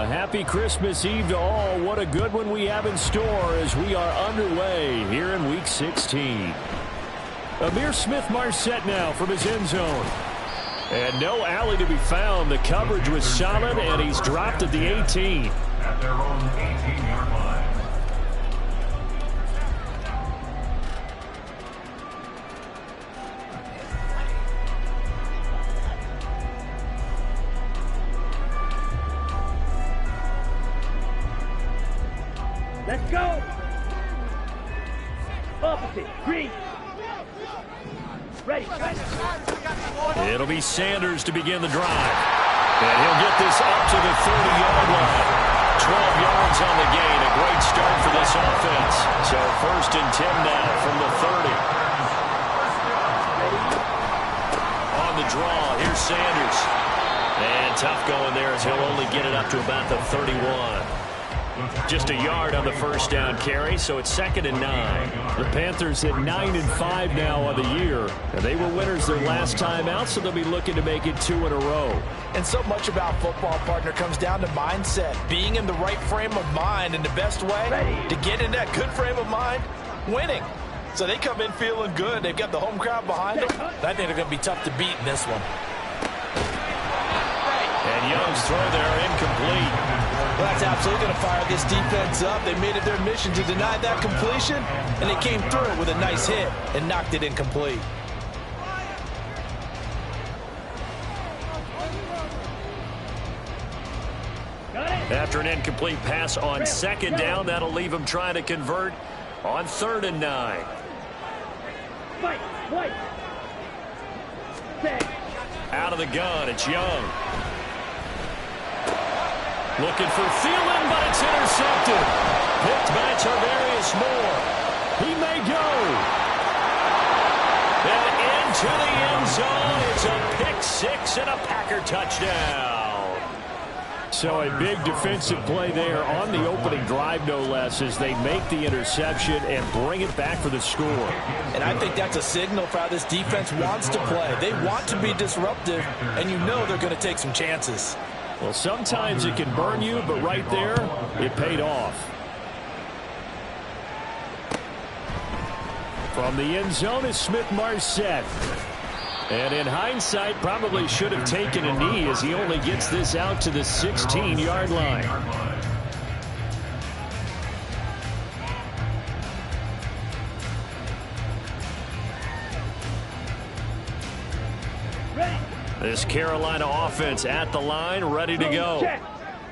A happy Christmas Eve to all. What a good one we have in store as we are underway here in Week 16. Amir Smith-Marset now from his end zone. And no alley to be found. The coverage was solid, and he's dropped at the 18. At their own 18-yard line. Let's go! Opposite, green. Ready. It'll be Sanders to begin the drive. And he'll get this up to the 30-yard line. 12 yards on the gain. A great start for this offense. So 1st and 10 now from the 30. On the draw, here's Sanders. And tough going there as he'll only get it up to about the 31. Just a yard on the first down carry, so it's 2nd and 9. The Panthers at 9-5 now on the year. And they were winners their last time out, so they'll be looking to make it 2 in a row. And so much about football, partner, comes down to mindset. Being in the right frame of mind, and the best way to get in that good frame of mind, winning. So they come in feeling good. They've got the home crowd behind them. I think they're going to be tough to beat in this one. And Young's throw there incomplete. Well, that's absolutely going to fire this defense up. They made it their mission to deny that completion, and they came through with a nice hit and knocked it incomplete. After an incomplete pass on 2nd down, that'll leave him trying to convert on 3rd and 9. Out of the gun, it's Young. Looking for Thielen, but it's intercepted. Picked by Tarvarius Moore. He may go. And into the end zone. It's a pick 6 and a Packer touchdown. So a big defensive play there on the opening drive, no less, as they make the interception and bring it back for the score. And I think that's a signal for how this defense wants to play. They want to be disruptive, and you know they're going to take some chances. Well, sometimes it can burn you, but right there, it paid off. From the end zone is Smith-Marset. And in hindsight, probably should have taken a knee as he only gets this out to the 16-yard line. This Carolina offense at the line, ready to go.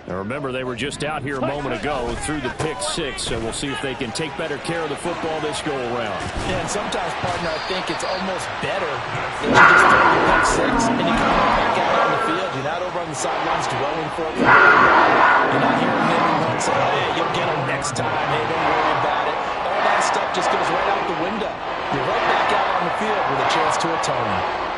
Now remember, they were just out here a moment ago through the pick 6, so we'll see if they can take better care of the football this go-around. Yeah, and sometimes, partner, I think it's almost better that you just throw the pick 6 and you come right back out on the field. You're not over on the sidelines dwelling for it. You're not hearing anyone say, hey, you'll get them next time. Hey, don't worry about it. All that stuff just goes right out the window. You're right back out on the field with a chance to atone.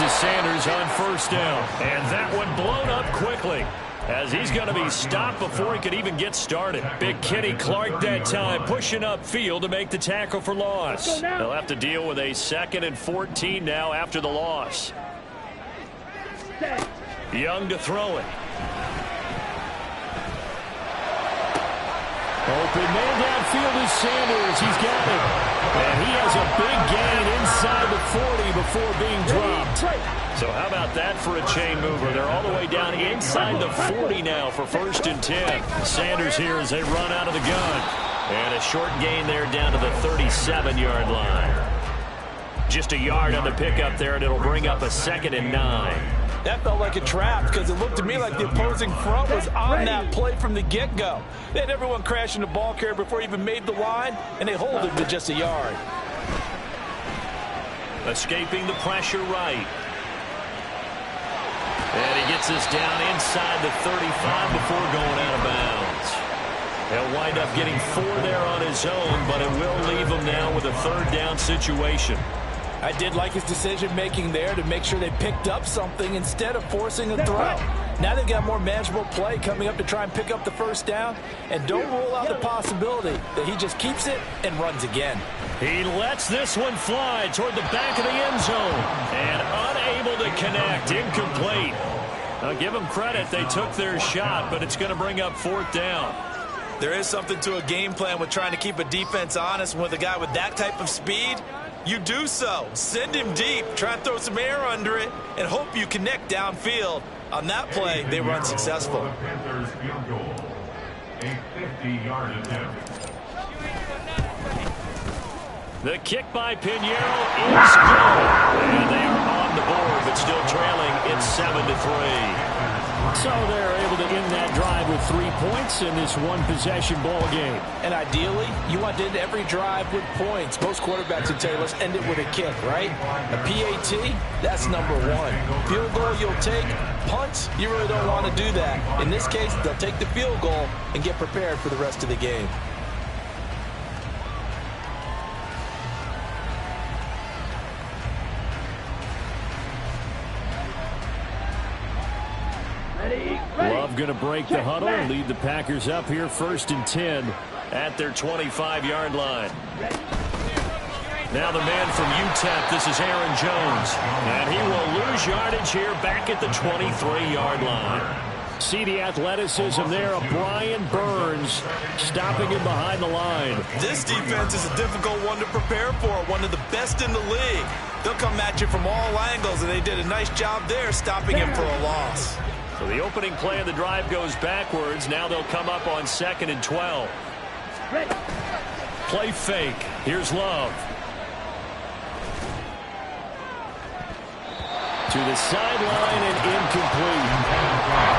Sanders on 1st down. And that one blown up quickly as he's going to be stopped before he could even get started. Big Kenny Clark that time pushing upfield to make the tackle for loss. They'll have to deal with a 2nd and 14 now after the loss. Young to throw it. Open man downfield is Sanders. He's got it. And he has a big gain inside the 40 before being dropped. So how about that for a chain mover? They're all the way down inside the 40 now for 1st and 10. Sanders here as they run out of the gun. And a short gain there down to the 37-yard line. Just a yard on the pickup there, and it'll bring up a 2nd and 9. That felt like a trap because it looked to me like the opposing front was on that play from the get-go. They had everyone crashing the ball carrier before he even made the line, and they hold him to just a yard. Escaping the pressure right. And he gets this down inside the 35 before going out of bounds. He'll wind up getting 4 there on his own, but it will leave him now with a 3rd down situation. I did like his decision-making there to make sure they picked up something instead of forcing a throw. Now they've got more manageable play coming up to try and pick up the 1st down. And don't rule out the possibility that he just keeps it and runs again. He lets this one fly toward the back of the end zone. And unable to connect. Incomplete. I'll give them credit. They took their shot, but it's going to bring up 4th down. There is something to a game plan with trying to keep a defense honest. With a guy with that type of speed, you do so. Send him deep. Try and throw some air under it and hope you connect downfield. On that play, they were unsuccessful. Panthers field goal. A 50-yard attempt. The kick by Pinheiro is good. And they are on the board, but still trailing. It's 7-3. So they're able to end that drive with 3 points in this one-possession ball game. And ideally, you want to end every drive with points. Most quarterbacks would tell you, let's end it with a kick, right? A PAT, that's number 1. Field goal you'll take. Punts, you really don't want to do that. In this case, they'll take the field goal and get prepared for the rest of the game. Love going to break the huddle and lead the Packers up here 1st and 10 at their 25-yard line. Now the man from UTEP, this is Aaron Jones. And he will lose yardage here back at the 23-yard line. See the athleticism there of Brian Burns stopping him behind the line. This defense is a difficult one to prepare for, one of the best in the league. They'll come at you from all angles, and they did a nice job there stopping him for a loss. So the opening play of the drive goes backwards. Now they'll come up on 2nd and 12. Play fake. Here's Love. To the sideline and incomplete.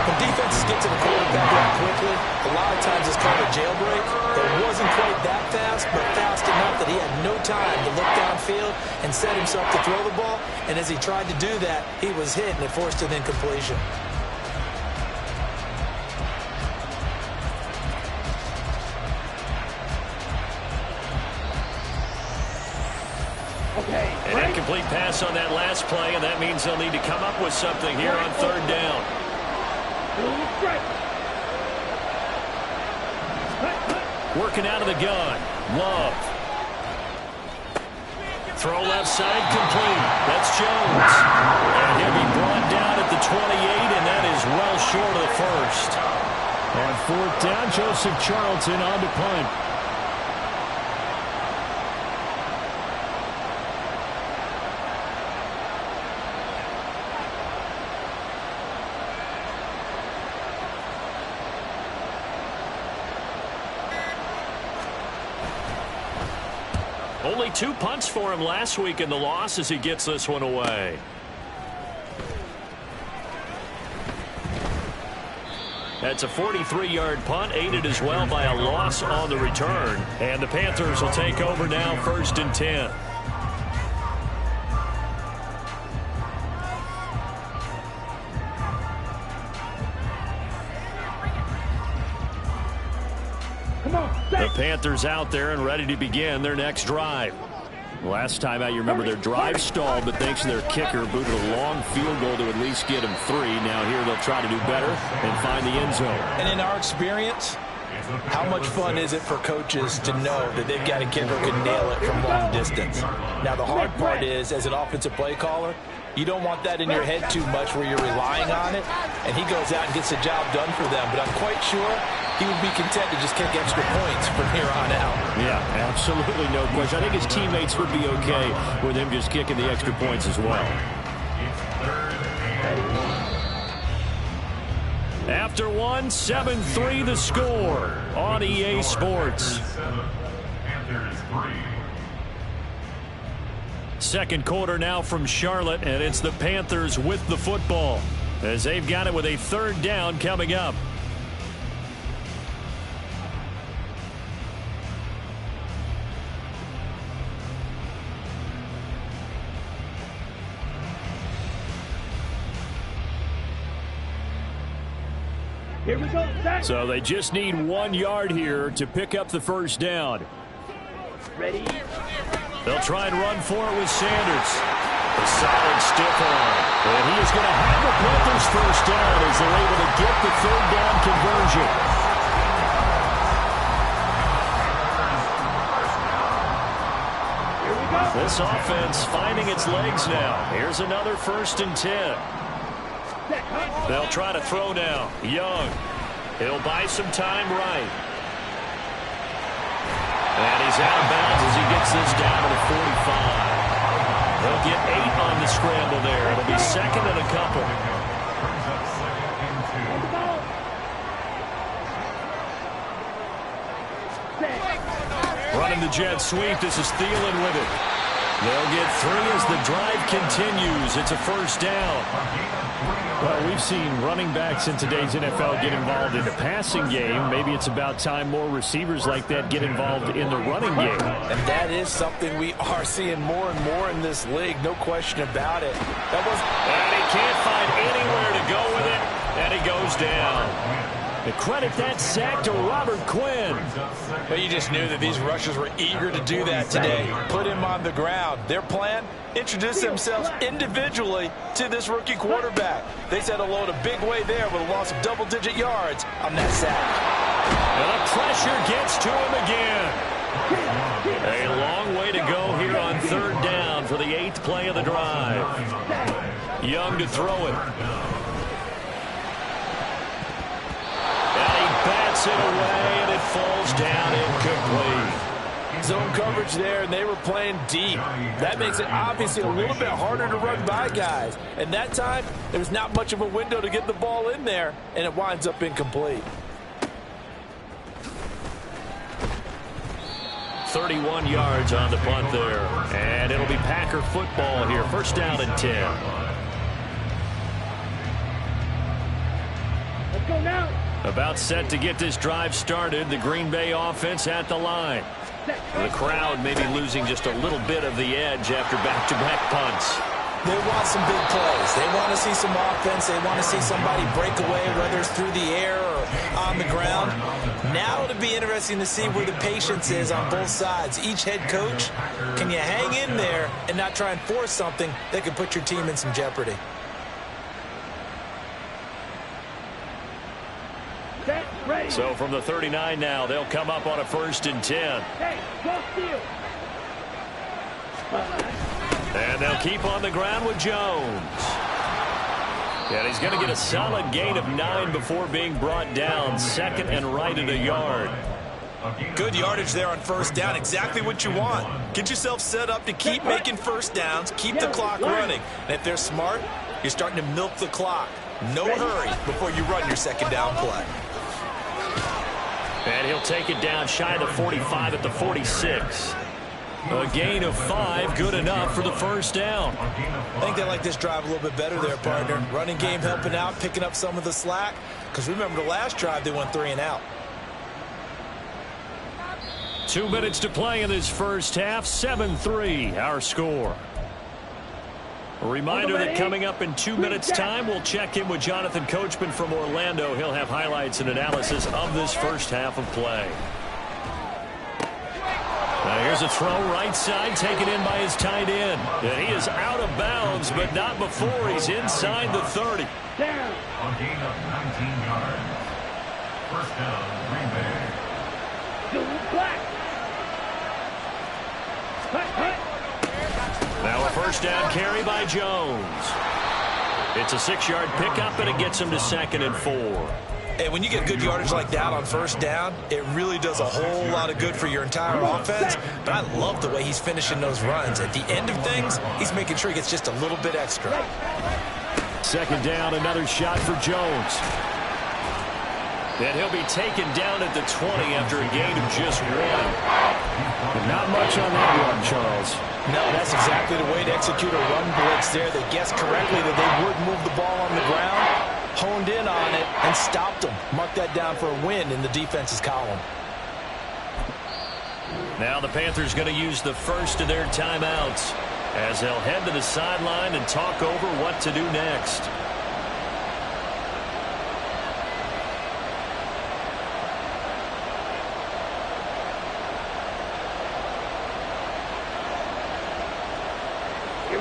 When defenses get to the quarterback that quickly, a lot of times it's called a jailbreak. It wasn't quite that fast, but fast enough that he had no time to look downfield and set himself to throw the ball. And as he tried to do that, he was hit and it forced an incompletion. An incomplete pass on that last play, and that means they'll need to come up with something here on 3rd down. Working out of the gun. Love. Throw left side complete. That's Jones. And he'll be brought down at the 28, and that is well short of the 1st. On 4th down, Joseph Charlton on to punt. Only 2 punts for him last week in the loss as he gets this one away. That's a 43-yard punt, aided as well by a loss on the return. And the Panthers will take over now 1st and 10. The Panthers out there and ready to begin their next drive. Last time out, you remember their drive stalled, but thanks to their kicker, booted a long field goal to at least get them 3. Now here they'll try to do better and find the end zone. And in our experience, how much fun is it for coaches to know that they've got a kicker who can nail it from long distance? Now the hard part is, as an offensive play caller, you don't want that in your head too much where you're relying on it, and he goes out and gets the job done for them. But I'm quite sure he would be content to just kick extra points from here on out. Yeah, absolutely no question. I think his teammates would be okay with him just kicking the extra points as well. After 7-3 the score on EA Sports. Second quarter now from Charlotte, and it's the Panthers with the football as they've got it with a 3rd down coming up. Here we go, set. So they just need 1 yard here to pick up the 1st down. Ready? They'll try and run for it with Sanders. A solid stiff arm. And he is going to have the Panthers 1st down as they're able to get the 3rd down conversion. This offense finding its legs now. Here's another 1st and 10. They'll try to throw now. Young. He'll buy some time right. And he's out of bounds as he gets this down to the 45. They'll get 8 on the scramble there. It'll be 2nd and a couple. Running the jet sweep. This is Thielen with it. They'll get 3 as the drive continues. It's a 1st down. Well, we've seen running backs in today's NFL get involved in the passing game. Maybe it's about time more receivers like that get involved in the running game. And that is something we are seeing more and more in this league. No question about it. And he can't find anywhere to go with it. And he goes down. To credit that sack to Robert Quinn. But you just knew that these rushers were eager to do that today. Put him on the ground. Their plan, introduce themselves individually to this rookie quarterback. They said hello in a big way there with a loss of double-digit yards on that sack. And the pressure gets to him again. A long way to go here on 3rd down for the 8th play of the drive. Young to throw it. Bats it away, and it falls down incomplete. Zone coverage there, and they were playing deep. That makes it obviously a little bit harder to run by guys. And that time, there was not much of a window to get the ball in there, and it winds up incomplete. 31 yards on the punt there. And it'll be Packer football here. 1st down and 10. Let's go now. About set to get this drive started. The Green Bay offense at the line. The crowd maybe losing just a little bit of the edge after back-to-back punts. They want some big plays. They want to see some offense. They want to see somebody break away, whether it's through the air or on the ground. Now it'll be interesting to see where the patience is on both sides. Each head coach, can you hang in there and not try and force something that could put your team in some jeopardy? So from the 39 now, they'll come up on a 1st and 10. Hey, go steal. And they'll keep on the ground with Jones. And he's going to get a solid gain of 9 before being brought down. 2nd and right at a yard. Good yardage there on 1st down. Exactly what you want. Get yourself set up to keep making 1st downs, keep the clock running. And if they're smart, you're starting to milk the clock. No hurry before you run your 2nd down play. And he'll take it down shy of the 45 at the 46. A gain of 5, good enough for the 1st down. I think they like this drive a little bit better there, partner. Running game helping out, picking up some of the slack. Because remember the last drive, they went 3 and out. 2 minutes to play in this 1st half. 7-3, our score. A reminder that coming up in 2 minutes' time, we'll check in with Jonathan Coachman from Orlando. He'll have highlights and analysis of this 1st half of play. Now here's a throw right side, taken in by his tight end. And he is out of bounds, but not before he's inside the 30. Down. A gain of 19 yards. 1st down, Green Bay. Black. Hut. Now a 1st down carry by Jones. It's a 6-yard pickup, and it gets him to 2nd and 4. And when you get good yardage like that on 1st down, it really does a whole lot of good for your entire offense. But I love the way he's finishing those runs. At the end of things, he's making sure he gets just a little bit extra. 2nd down, another shot for Jones. And he'll be taken down at the 20 after a gain of just 1. Not much on that run, Charles. No, that's exactly the way to execute a run blitz there. They guessed correctly that they would move the ball on the ground, honed in on it, and stopped them. Mark that down for a win in the defense's column. Now the Panthers going to use the first of their timeouts as they'll head to the sideline and talk over what to do next.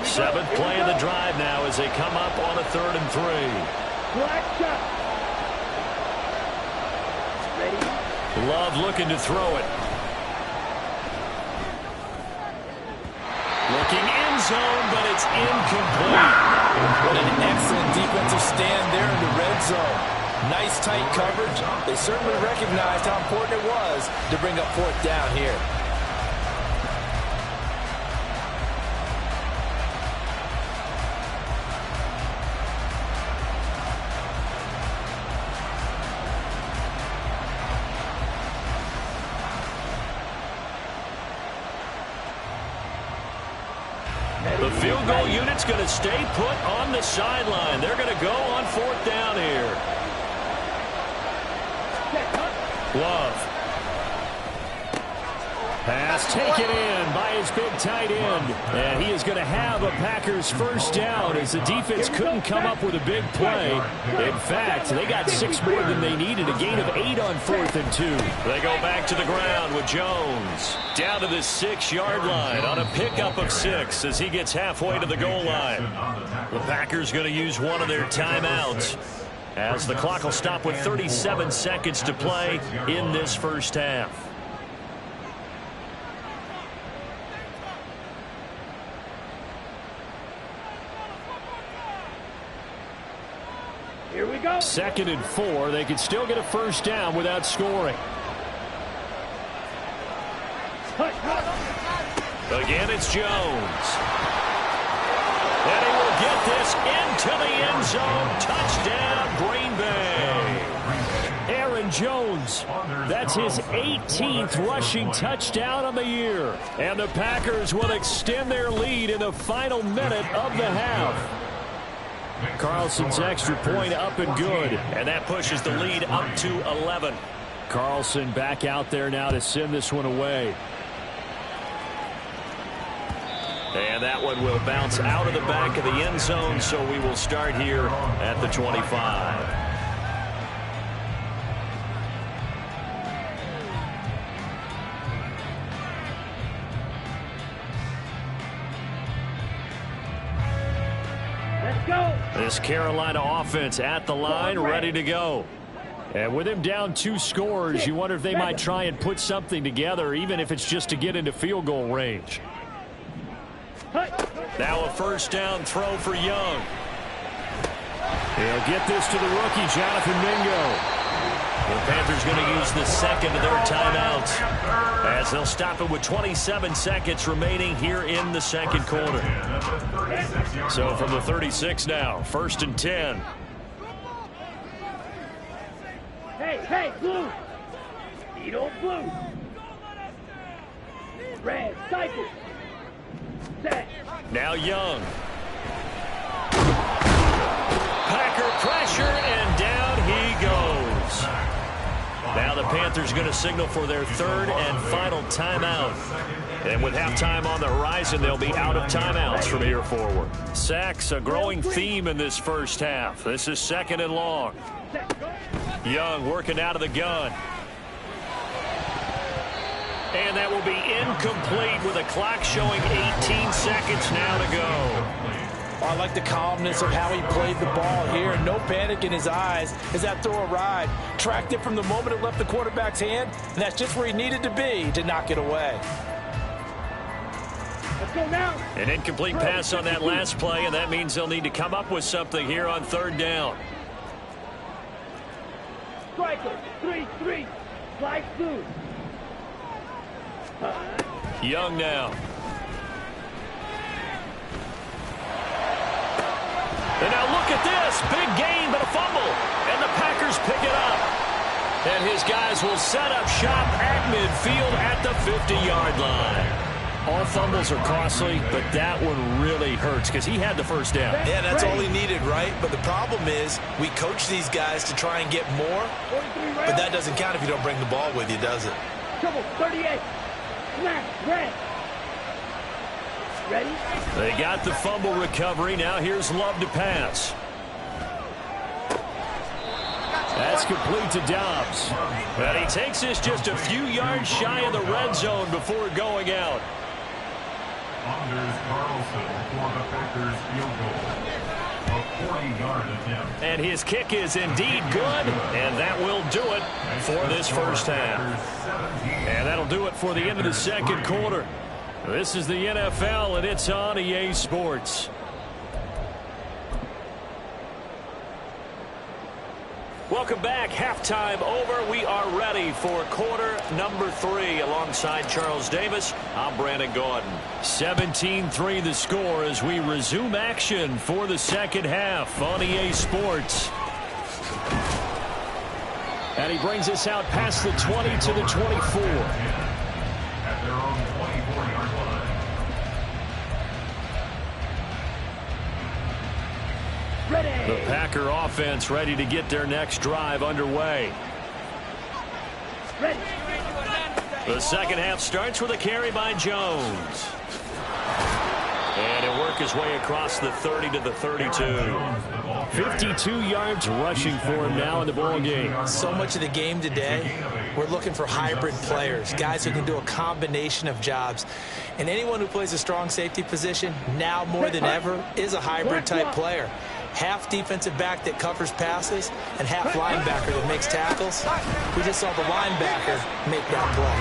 Seventh play of the drive now as they come up on a 3rd and 3. Black shot. Ready. Love looking to throw it. zone, but it's incomplete. What an excellent defensive stand there in the red zone. Nice tight coverage. They certainly recognized how important it was to bring up fourth down here. The field goal unit's going to stay put on the sideline. They're going to go on fourth down here. Love. Pass taken in by his big tight end. And he is going to have a Packers first down as the defense couldn't come up with a big play. In fact, they got 6 more than they needed, a gain of 8 on 4th and 2. They go back to the ground with Jones. Down to the 6-yard line on a pickup of 6 as he gets halfway to the goal line. The Packers going to use one of their timeouts as the clock will stop with 37 seconds to play in this first half. Here we go. 2nd and 4. They could still get a first down without scoring. Again, it's Jones. And he will get this into the end zone. Touchdown, Green Bay. Aaron Jones, that's his 18th rushing touchdown on the year. And the Packers will extend their lead in the final minute of the half. Carlson's extra point up and good. And that pushes the lead up to 11. Carlson back out there now to send this one away. And that one will bounce out of the back of the end zone, so we will start here at the 25. This Carolina offense at the line, ready to go. And with him down 2 scores, you wonder if they might try and put something together, even if it's just to get into field goal range. Now a first down throw for Young. He'll get this to the rookie, Jonathan Mingo. The Panthers going to use the second of their timeouts as they'll stop it with 27 seconds remaining here in the second quarter. So from the 36 now, 1st and 10. Hey, blue. Speed on blue. Red, cycle. Set. Now Young. Packer pressure, and down he goes. Now the Panthers going to signal for their 3rd and final timeout. And with halftime on the horizon, they'll be out of timeouts from here forward. Sacks, a growing theme in this first half. This is 2nd and long. Young working out of the gun. And that will be incomplete with a clock showing 18 seconds now to go. I like the calmness of how he played the ball here. No panic in his eyes as that throw arrived. Tracked it from the moment it left the quarterback's hand, and that's just where he needed to be to knock it away. Let's go now. An incomplete pass on that last play, and that means they'll need to come up with something here on 3rd down. Striker, 3-3. Slide through. Young now. And now look at this. Big gain, but a fumble. And the Packers pick it up. And his guys will set up shop at midfield at the 50-yard line. All fumbles are costly, but that one really hurts because he had the first down. Yeah, that's all he needed, right? But the problem is we coach these guys to try and get more, but that doesn't count if you don't bring the ball with you, does it? Trouble, 38. Smash, red. Ready? They got the fumble recovery. Now here's Love to pass. That's complete to Dobbs. But he takes this just a few yards shy of the red zone before going out. Anders Carlson for the Packers field goal. A 40-yard attempt. And his kick is indeed good, and that will do it for this first half. And that'll do it for the end of the second quarter. This is the NFL, and it's on EA Sports. Welcome back. Halftime over. We are ready for quarter number 3. Alongside Charles Davis, I'm Brandon Gaudin. 17-3 the score as we resume action for the second half on EA Sports. And he brings us out past the 20 to the 24. At their own 24-yard line. Ready. The Packer offense ready to get their next drive underway. Ready. The second half starts with a carry by Jones. And he'll work his way across the 30 to the 32. 52 yards rushing for him now in the ball game. So much of the game today, we're looking for hybrid players, guys who can do a combination of jobs. And anyone who plays a strong safety position, now more than ever, is a hybrid type player. Half defensive back that covers passes and half linebacker that makes tackles. We just saw the linebacker make that play.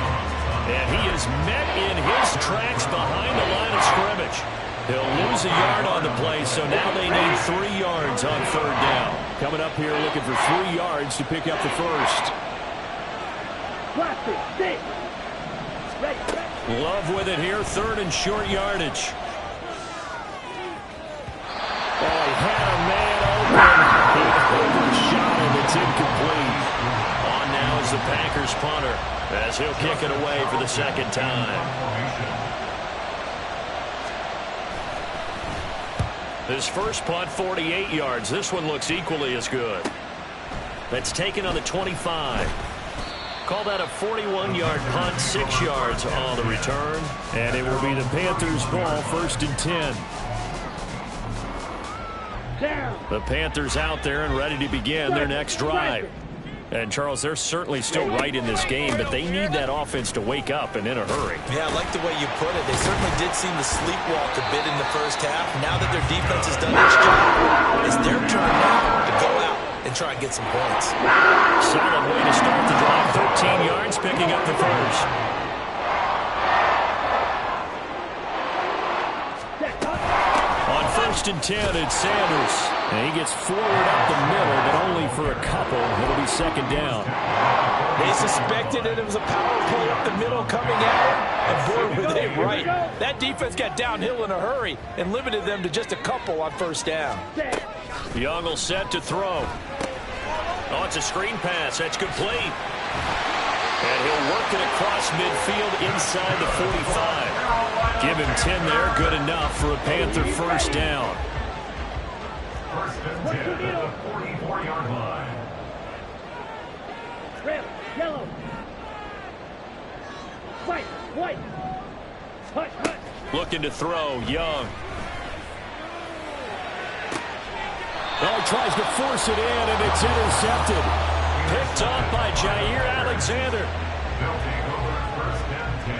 And he is met in his tracks behind the line of scrimmage. He'll lose a yard on the play, so now they need 3 yards on third down. Coming up here looking for 3 yards to pick up the first. Love with it here, third and short yardage. Oh, he had a man open. He overshot him. It's incomplete. On now is the Packers punter as he'll kick it away for the second time. His first punt, 48 yards. This one looks equally as good. That's taken on the 25. Call that a 41-yard punt, 6 yards on the return. And it will be the Panthers' ball, first and 10. The Panthers out there and ready to begin their next drive. And, Charles, they're certainly still right in this game, but they need that offense to wake up and in a hurry. Yeah, I like the way you put it. They certainly did seem to sleepwalk a bit in the first half. Now that their defense has done its job, it's their turn now to go out and try and get some points. Solid way to start the drive. 13 yards, picking up the first. On first and 10, it's Sanders. And he gets forward up the middle, but only for a couple. It'll be second down. They suspected it was a power play up the middle coming at him. And boy, were they right. That defense got downhill in a hurry and limited them to just a couple on first down. Young will set to throw. Oh, it's a screen pass. That's complete. And he'll work it across midfield inside the 45. Give him 10 there. Good enough for a Panther first down. First and 10 at the 44-yard line. Red, yellow. White. Hut. Looking to throw. Young. Oh, he tries to force it in, and it's intercepted. Picked off by Jair Alexander. They'll take over first and 10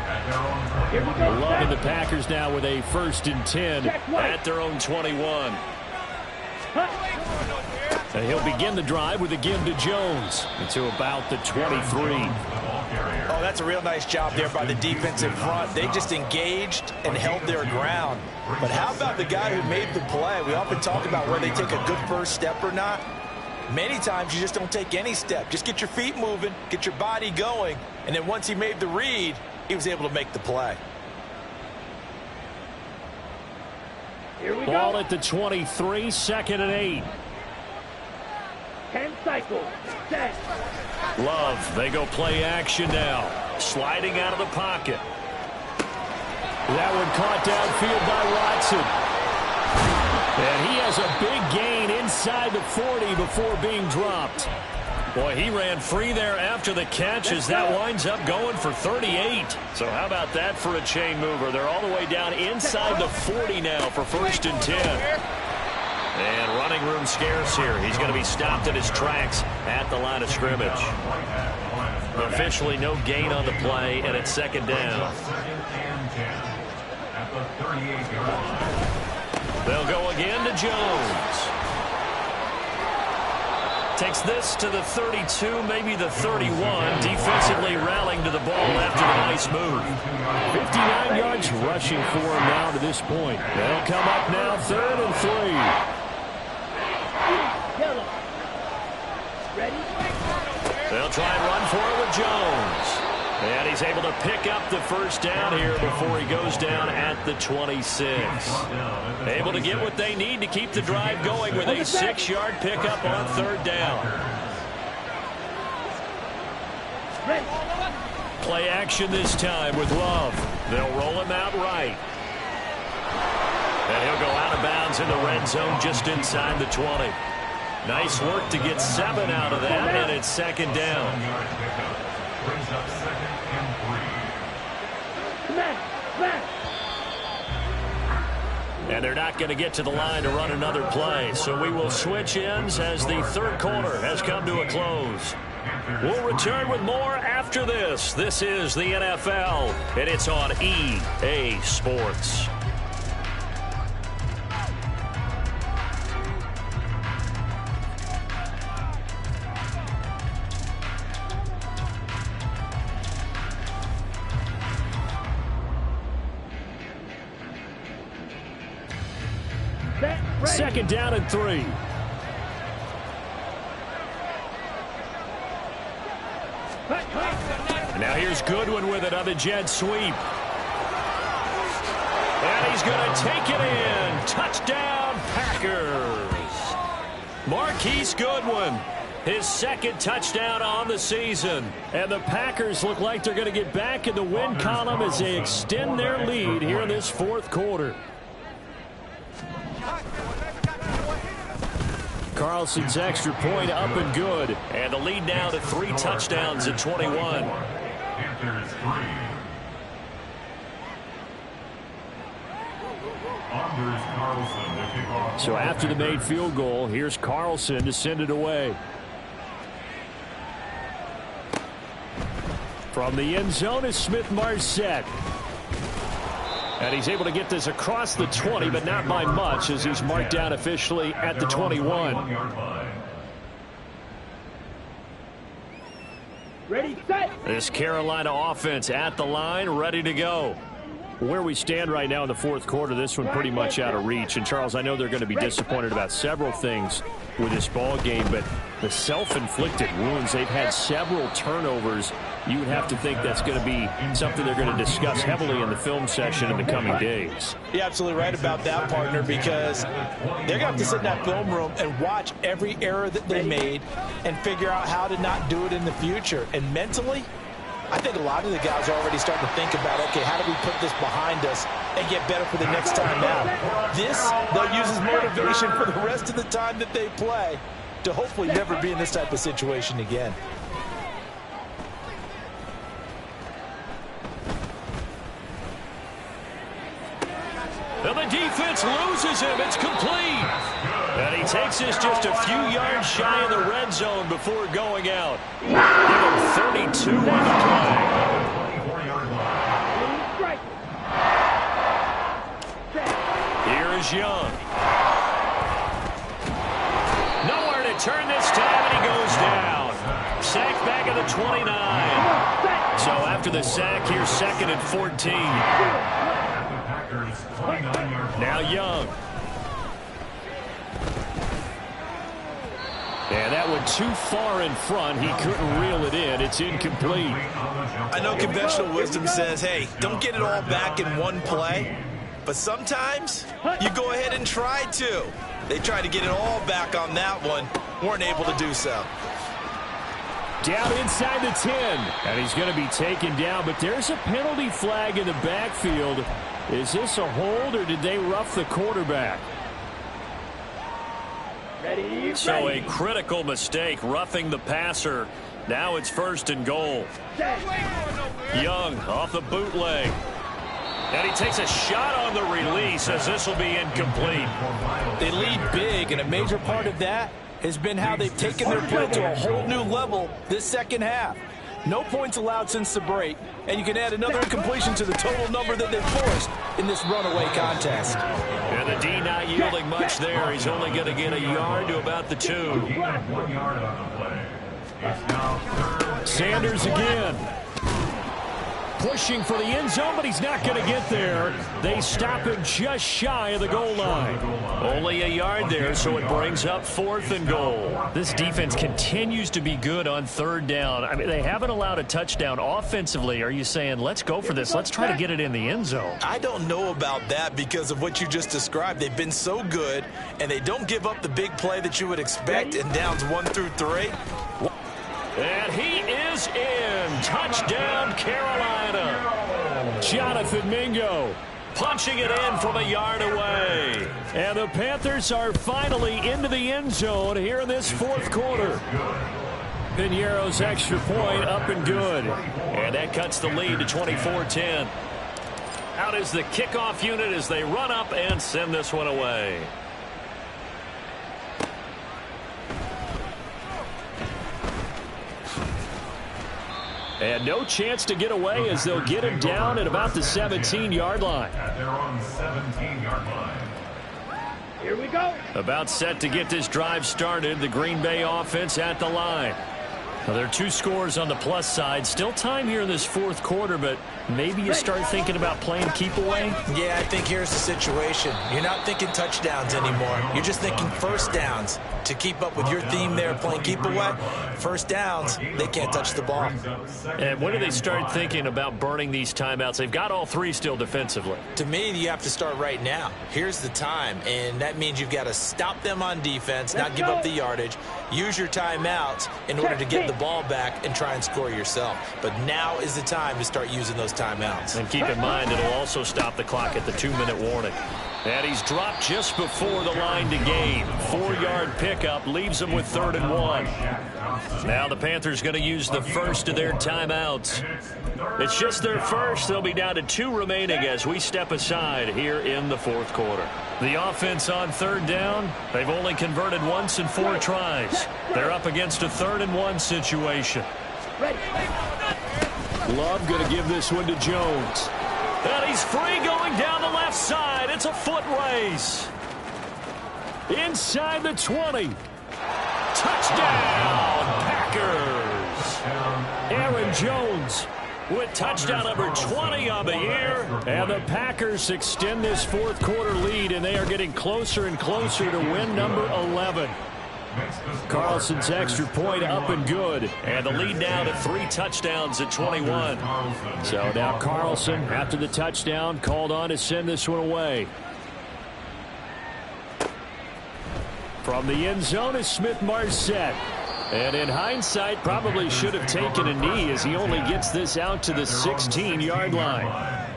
at their own 21. Loving the Packers now with a first and 10 at their own 21. And he'll begin the drive with a give to Jones to about the 23. Oh, that's a real nice job there by the defensive front. They just engaged and held their ground. But how about the guy who made the play? We often talk about whether they take a good first step or not. Many times you just don't take any step. Just get your feet moving, get your body going, and then once he made the read, he was able to make the play. Here we Ball go. at the 23, second and 8. 10 cycles. Set. Love, they go play action now. Sliding out of the pocket. That one caught downfield by Watson. And he has a big gain inside the 40 before being dropped. Boy, he ran free there after the catch as that winds up going for 38. So how about that for a chain mover? They're all the way down inside the 40 now for first and 10. And running room scarce here. He's going to be stopped in his tracks at the line of scrimmage. Officially no gain on the play, and it's second down. Second and 10 at the 38-yard line. They'll go again to Jones. Takes this to the 32, maybe the 31. Defensively rallying to the ball after the nice move. 59 yards rushing for him now to this point. They'll come up now 3rd and 3. Yellow. Ready? They'll try and run for it with Jones. And he's able to pick up the first down here before he goes down at the 26. Able to get what they need to keep the drive going with a 6-yard pickup on 3rd down. Play action this time with Love. They'll roll him out right. And he'll go out of bounds in the red zone just inside the 20. Nice work to get 7 out of that, and it's 2nd down. Brings up 2nd and 3. And they're not going to get to the line to run another play. So we will switch ends as the 3rd quarter has come to a close. We'll return with more after this. This is the NFL, and it's on EA Sports. Second down and 3. Now here's Goodwin with it on the jet sweep. And he's going to take it in. Touchdown, Packers. Marquise Goodwin, his 2nd touchdown on the season. And the Packers look like they're going to get back in the win column as they extend their lead here in this 4th quarter. Carlson's extra point up and good. And the lead now to 3 touchdowns at 21. Panthers 3. Anders Carlson to kick off. So after the made field goal, here's Carlson to send it away. From the end zone is Smith-Marset. And he's able to get this across the 20, but not by much as he's marked down officially at the 21. Ready, set. This Carolina offense at the line, ready to go. Where we stand right now in the 4th quarter, this one pretty much out of reach. And, Charles, I know they're going to be disappointed about several things with this ball game, but the self-inflicted wounds, they've had several turnovers. You would have to think that's going to be something they're going to discuss heavily in the film session in the coming days. You're absolutely right about that, partner, because they're going to have to sit in that film room and watch every error that they made and figure out how to not do it in the future. And mentally, I think a lot of the guys are already starting to think about, okay, how do we put this behind us and get better for the next time out? This, they'll use as motivation for the rest of the time that they play to hopefully never be in this type of situation again. And the defense loses him. It's complete. And he takes this just a few yards shy of the red zone before going out. Give him 32 on the play. Here is Young. Nowhere to turn this time, and he goes down. Sacked back at the 29. So after the sack, here's 2nd and 14. Now Young. And that went too far in front. He couldn't reel it in. It's incomplete. I know conventional wisdom says, hey, don't get it all back in one play. But sometimes you go ahead and try to. They tried to get it all back on that one. Weren't able to do so. Down inside the 10. And he's going to be taken down. But there's a penalty flag in the backfield. Is this a hold, or did they rough the quarterback? Ready, so a critical mistake, roughing the passer. Now it's 1st and goal. Young off the bootleg. And he takes a shot on the release as this will be incomplete. They lead big, and a major part of that has been how they've taken their play to a whole new level this second half. No points allowed since the break, and you can add another incompletion to the total number that they've forced in this runaway contest. And And the D not yielding much there. He's only going to get a yard to about the 2. He got 1 yard on the play. It's now 3rd. Sanders again. Pushing for the end zone, but he's not going to get there. They stop him just shy of the goal line. Only a yard there, so it brings up 4th and goal. This defense continues to be good on 3rd down. I mean, they haven't allowed a touchdown offensively. Are you saying, let's go for this? Let's try to get it in the end zone. I don't know about that because of what you just described. They've been so good, and they don't give up the big play that you would expect in downs 1 through 3. And he is in. Touchdown, Carolina. Jonathan Mingo Punching it in from a yard away. And the Panthers are finally into the end zone here in this 4th quarter. Piñeiro's extra point up and good. And that cuts the lead to 24-10. Out is the kickoff unit as they run up and send this one away. And no chance to get away as they'll get him down at about the 17-yard line. At their own 17-yard line. Here we go. About set to get this drive started. The Green Bay offense at the line. Well, there are 2 scores on the plus side. Still time here in this 4th quarter, but maybe you start thinking about playing keep away? Yeah, I think here's the situation. You're not thinking touchdowns anymore. You're just thinking first downs. To keep up with your theme there, playing keep away, first downs, they can't touch the ball. And when do they start thinking about burning these timeouts? They've got all 3 still defensively. To me, you have to start right now. Here's the time, and that means you've got to stop them on defense, not give up the yardage, use your timeouts in order to get the ball back and try and score yourself. But now is the time to start using those timeouts. And keep in mind, it'll also stop the clock at the 2-minute warning. And he's dropped just before the line to gain. 4-yard pickup leaves him with 3rd and 1. Now the Panthers going to use the first of their timeouts. It's just their first. They'll be down to 2 remaining as we step aside here in the 4th quarter. The offense on 3rd down, they've only converted once in 4 tries. They're up against a 3rd and 1 situation. Ready. Love going to give this one to Jones. And he's free going down the left side. It's a foot race. Inside the 20. Touchdown, Packers. Aaron Jones With touchdown number 20 on the year. And the Packers extend this 4th quarter lead, and they are getting closer and closer to win number 11. Carlson's extra point up and good. And the lead now to 3 touchdowns at 21. So now Carlson, after the touchdown, called on to send this one away. From the end zone is Smith-Marset. And in hindsight, probably should have taken a knee as he only gets this out to the 16-yard line.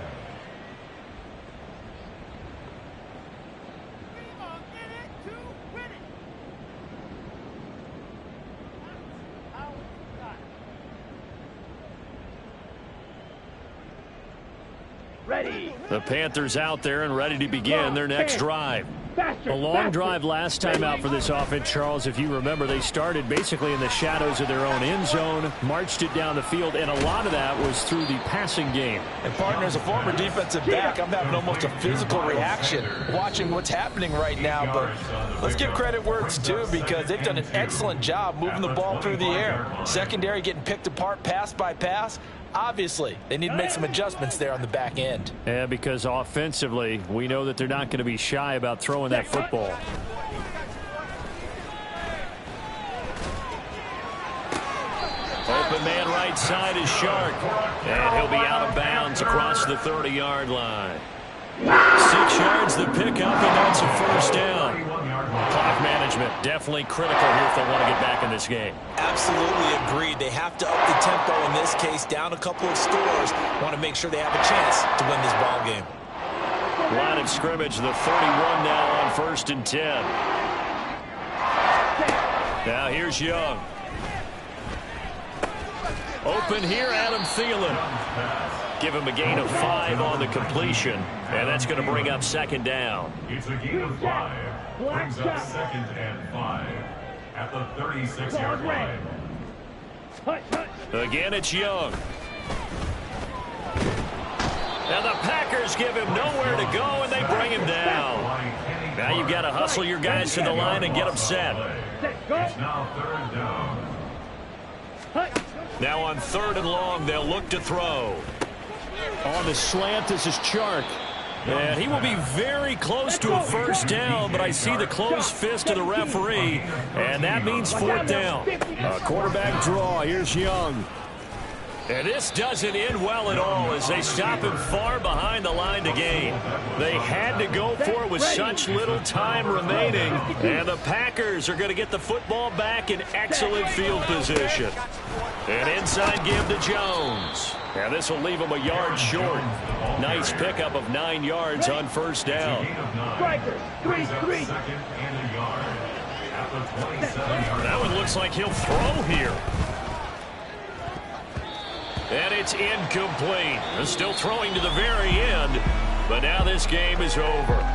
Ready. The Panthers out there and ready to begin their next drive. Faster, A long faster. drive last time out for this offense, Charles. If you remember, they started basically in the shadows of their own end zone, marched it down the field, and a lot of that was through the passing game. And partner, as a former defensive back, I'm having almost a physical reaction watching what's happening right now. But let's give credit where it's due because they've done an excellent job moving the ball through the air. Secondary getting picked apart pass by pass. Obviously, they need to make some adjustments there on the back end. Yeah, because offensively, we know that they're not going to be shy about throwing that football. Open man right side is Shark. And he'll be out of bounds across the 30-yard line. 6 yards the pickup, and that's a first down. Clock management definitely critical here if they want to get back in this game. Absolutely agreed. They have to up the tempo in this case, down a couple of scores. Want to make sure they have a chance to win this ball game. Line of scrimmage, the 31 now on 1st and 10. Now here's Young. Open here, Adam Thielen. Give him a gain of 5 on the completion, and that's going to bring up 2nd down. It's a gain of 5. Brings up 2nd and 5 at the 36-yard line. Hut, hut. Again, it's Young. And the Packers give him nowhere to go, and they bring him down. Now you've got to hustle your guys to the line and get them set. It's now 3rd down. Now on 3rd and long, they'll look to throw. On the slant, this is Chark. And he will be very close to a first down, but I see the closed fist of the referee, and that means 4th down. A quarterback draw. Here's Young. And this doesn't end well at all as they stop him far behind the line to gain. They had to go for it with such little time remaining, and the Packers are going to get the football back in excellent field position. An inside give to Jones. And this will leave him a yard short. Nice pickup of 9 yards on first down. Striker, 3-3. That one looks like he'll throw here. And it's incomplete. Still throwing to the very end, but now this game is over.